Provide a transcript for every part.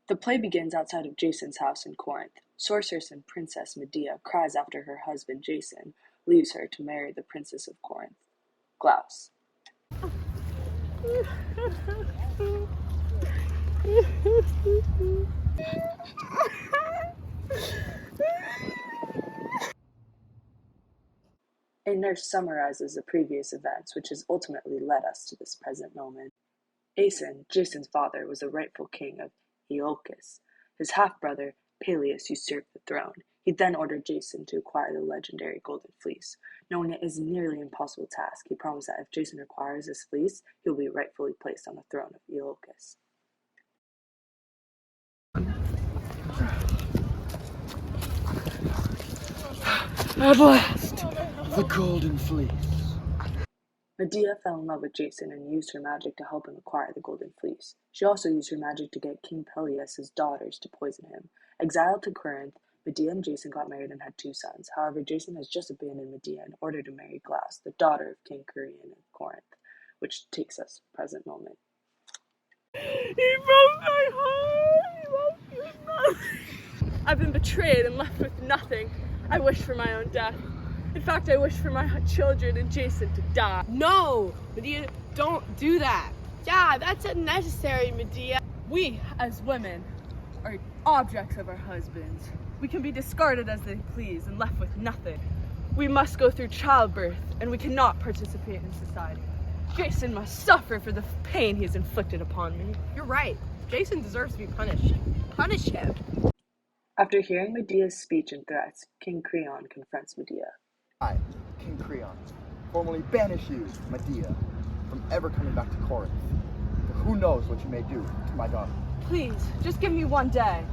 The play begins outside of Jason's house in Corinth. Sorceress and Princess Medea cries after her husband Jason leaves her to marry the Princess of Corinth, Glaus. A nurse summarizes the previous events, which has ultimately led us to this present moment. Aeson, Jason's father, was the rightful king of Iolcus. His half-brother, Peleus, usurped the throne. He then ordered Jason to acquire the legendary Golden Fleece. Knowing it is a nearly impossible task, he promised that if Jason acquires this fleece, he will be rightfully placed on the throne of Iolcus. At last, the Golden Fleece. Medea fell in love with Jason and used her magic to help him acquire the Golden Fleece. She also used her magic to get King Peleus' daughters to poison him. Exiled to Corinth, Medea and Jason got married and had 2 sons. However, Jason has just abandoned Medea in order to marry Glaus, the daughter of King Creon of Corinth, which takes us to the present moment. He broke my heart. He left me with nothing. I've been betrayed and left with nothing. I wish for my own death. In fact, I wish for my children and Jason to die. No, Medea, don't do that. Yeah, that's unnecessary, Medea. We, as women, are objects of our husbands. We can be discarded as they please and left with nothing. We must go through childbirth, and we cannot participate in society. Jason must suffer for the pain he has inflicted upon me. You're right. Jason deserves to be punished. Punish him. After hearing Medea's speech and threats, King Creon confronts Medea. I, King Creon, formally banish you, Medea, from ever coming back to Corinth. For who knows what you may do to my daughter. Please, just give me one day.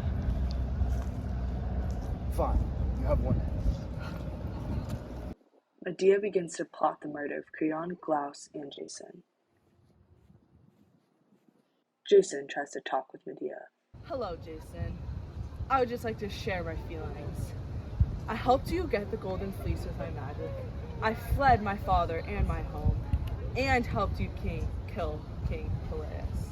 Fine, you have one day. Medea begins to plot the murder of Creon, Glaus, and Jason. Jason tries to talk with Medea. Hello, Jason. I would just like to share my feelings. I helped you get the Golden Fleece with my magic. I fled my father and my home, and helped you kill King Peleus.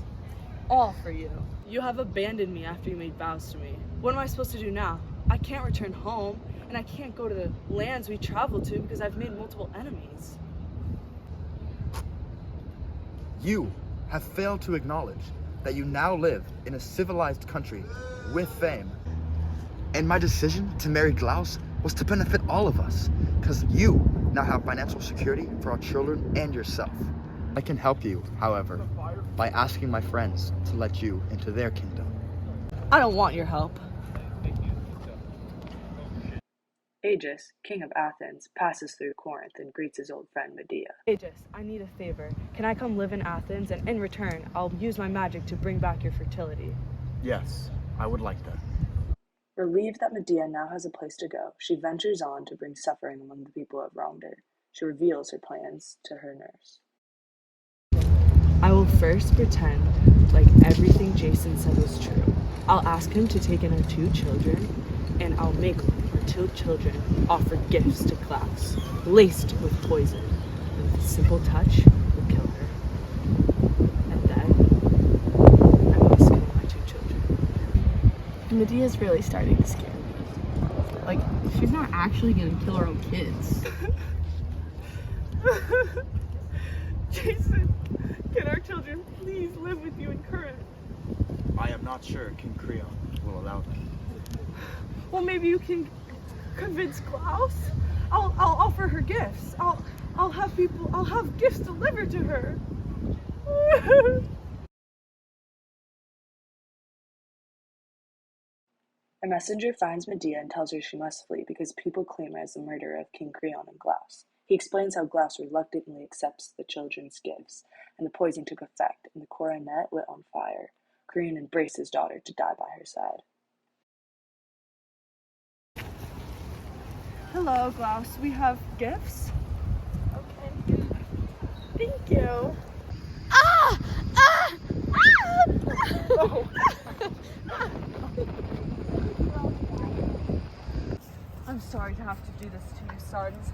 All for you. You have abandoned me after you made vows to me. What am I supposed to do now? I can't return home, and I can't go to the lands we traveled to because I've made multiple enemies. You have failed to acknowledge that you now live in a civilized country with fame. And my decision to marry Glaus was to benefit all of us, because you now have financial security for our children and yourself. I can help you, however, by asking my friends to let you into their kingdom. I don't want your help. Agis, king of Athens, passes through Corinth and greets his old friend Medea. Agis, I need a favor. Can I come live in Athens, and in return, I'll use my magic to bring back your fertility? Yes, I would like that. Relieved that Medea now has a place to go, she ventures on to bring suffering among the people who have wronged her. She reveals her plans to her nurse. I will first pretend like everything Jason said was true. I'll ask him to take in our 2 children, and I'll make our 2 children offer gifts to Glaus, laced with poison. And with a simple touch, will kill her. And then, I must kill my 2 children. Medea's really starting to scare me. Like, she's not actually gonna kill her own kids. Jason, can our children please live with you in Corinth? I am not sure King Creon will allow that. Well, maybe you can convince Glaus. I'll offer her gifts. I'll have gifts delivered to her. A messenger finds Medea and tells her she must flee because people claim her as the murderer of King Creon and Glaus. He explains how Glaus reluctantly accepts the children's gifts, and the poison took effect, and the coronet lit on fire. Creon embraced his daughter to die by her side. Hello, Glaus. We have gifts. Okay. Thank you. Ah! Ah! Ah! Oh. I'm sorry to have to do this to you, sons.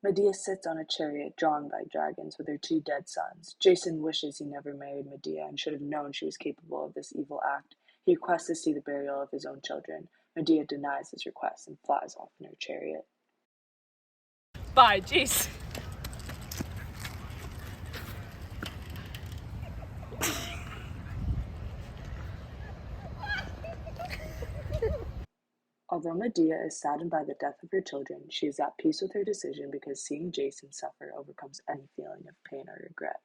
Medea sits on a chariot drawn by dragons with her two dead sons. Jason wishes he never married Medea and should have known she was capable of this evil act. He requests to see the burial of his own children. Medea denies his request and flies off in her chariot. Bye, Jason. Although Medea is saddened by the death of her children, she is at peace with her decision because seeing Jason suffer overcomes any feeling of pain or regret.